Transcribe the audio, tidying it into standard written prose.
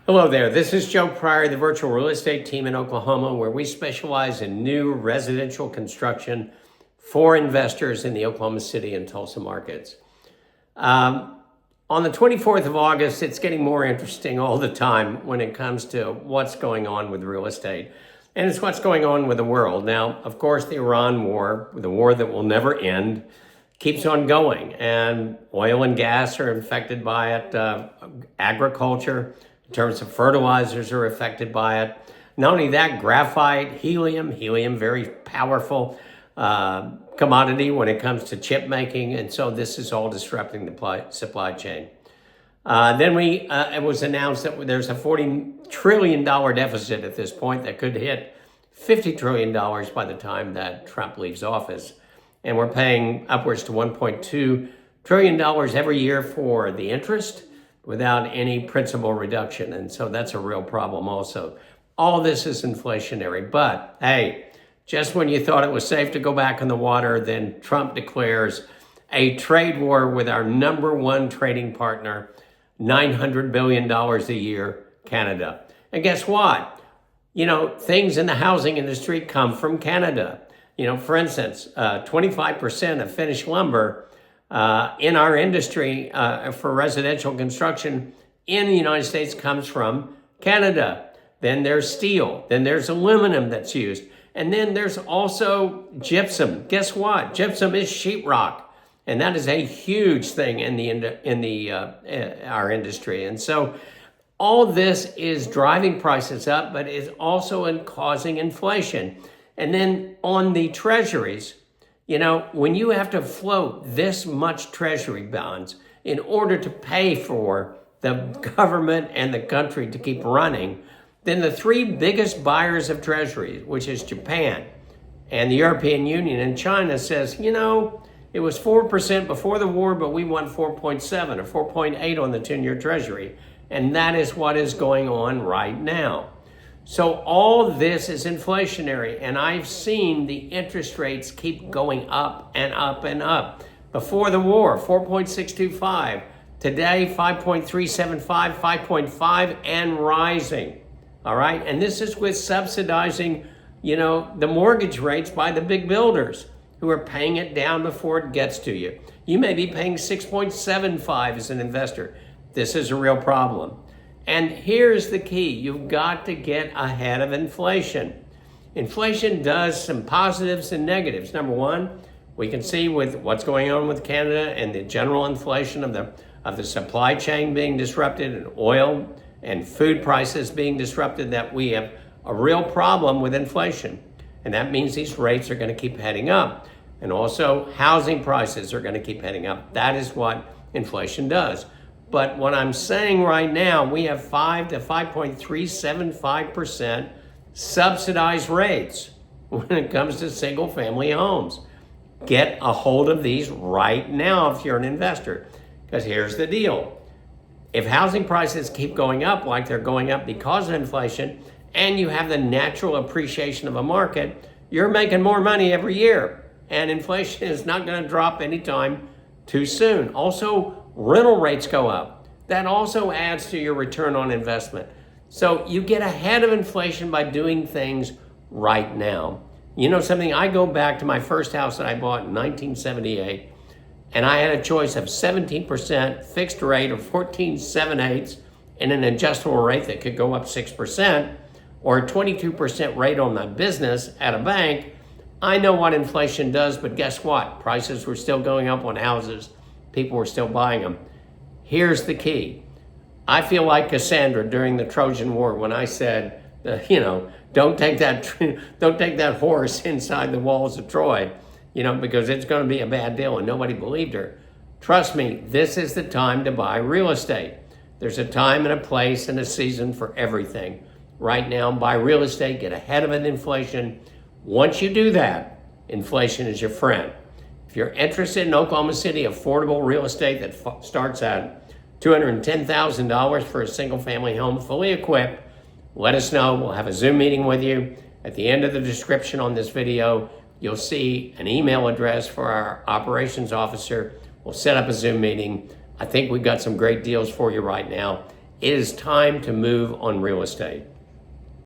Hello there, this is Joe Pryor, the virtual real estate team in Oklahoma, where we specialize in new residential construction for investors in the Oklahoma City and Tulsa markets. On the 24th of August, it's getting more interesting all the time when it comes to what's going on with real estate. And it's what's going on with the world. Now, of course, the Iran war, the war that will never end, keeps on going. And oil and gas are affected by it, agriculture, in terms of fertilizers are affected by it. Not only that, graphite, helium, very powerful commodity when it comes to chip making. And so this is all disrupting the supply chain. Then it was announced that there's a $40 trillion deficit at this point that could hit $50 trillion by the time that Trump leaves office. And we're paying upwards to $1.2 trillion every year for the interest, without any principal reduction. And so that's a real problem also. All this is inflationary, but hey, just when you thought it was safe to go back in the water, then Trump declares a trade war with our number one trading partner, $900 billion a year, Canada. And guess what? Things in the housing industry come from Canada. For instance, 25% of finished lumber in our industry for residential construction in the United States comes from Canada. Then there's steel. Then there's aluminum that's used. And then there's also gypsum. Guess what? Gypsum is sheetrock. And that is a huge thing in our industry. And so all this is driving prices up, but is also causing inflation. And then on the treasuries, when you have to float this much treasury bonds in order to pay for the government and the country to keep running, then the three biggest buyers of treasuries, which is Japan and the European Union and China, says, it was 4% before the war, but we want 4.7 or 4.8 on the 10-year treasury. And that is what is going on right now. So all this is inflationary, and I've seen the interest rates keep going up and up and up. Before the war, 4.625. Today, 5.375, 5.5, and rising. All right, and this is with subsidizing, the mortgage rates by the big builders who are paying it down before it gets to you. You may be paying 6.75 as an investor. This is a real problem. And here's the key. You've got to get ahead of inflation. Inflation does some positives and negatives. Number one, we can see with what's going on with Canada and the general inflation of the supply chain being disrupted and oil and food prices being disrupted, that we have a real problem with inflation. And that means these rates are going to keep heading up. And also housing prices are going to keep heading up. That is what inflation does. But what I'm saying right now, we have 5 to 5.375% subsidized rates when it comes to single family homes. Get a hold of these right now if you're an investor. Because here's the deal. If housing prices keep going up like they're going up because of inflation, and you have the natural appreciation of a market, you're making more money every year. And inflation is not going to drop anytime too soon. Also, rental rates go up. That also adds to your return on investment. So you get ahead of inflation by doing things right now. Something, I go back to my first house that I bought in 1978, and I had a choice of 17% fixed rate or 14.78 and an adjustable rate that could go up 6%, or a 22% rate on my business at a bank. I know what inflation does, but guess what? Prices were still going up on houses. People were still buying them. Here's the key. I feel like Cassandra during the Trojan War when I said, don't take that horse inside the walls of Troy, because it's going to be a bad deal, and nobody believed her. Trust me, this is the time to buy real estate. There's a time and a place and a season for everything. Right now, buy real estate, get ahead of inflation. Once you do that, inflation is your friend. If you're interested in Oklahoma City affordable real estate that starts at $210,000 for a single family home fully equipped, let us know. We'll have a Zoom meeting with you. At the end of the description on this video, you'll see an email address for our operations officer. We'll set up a Zoom meeting. I think we've got some great deals for you right now. It is time to move on real estate.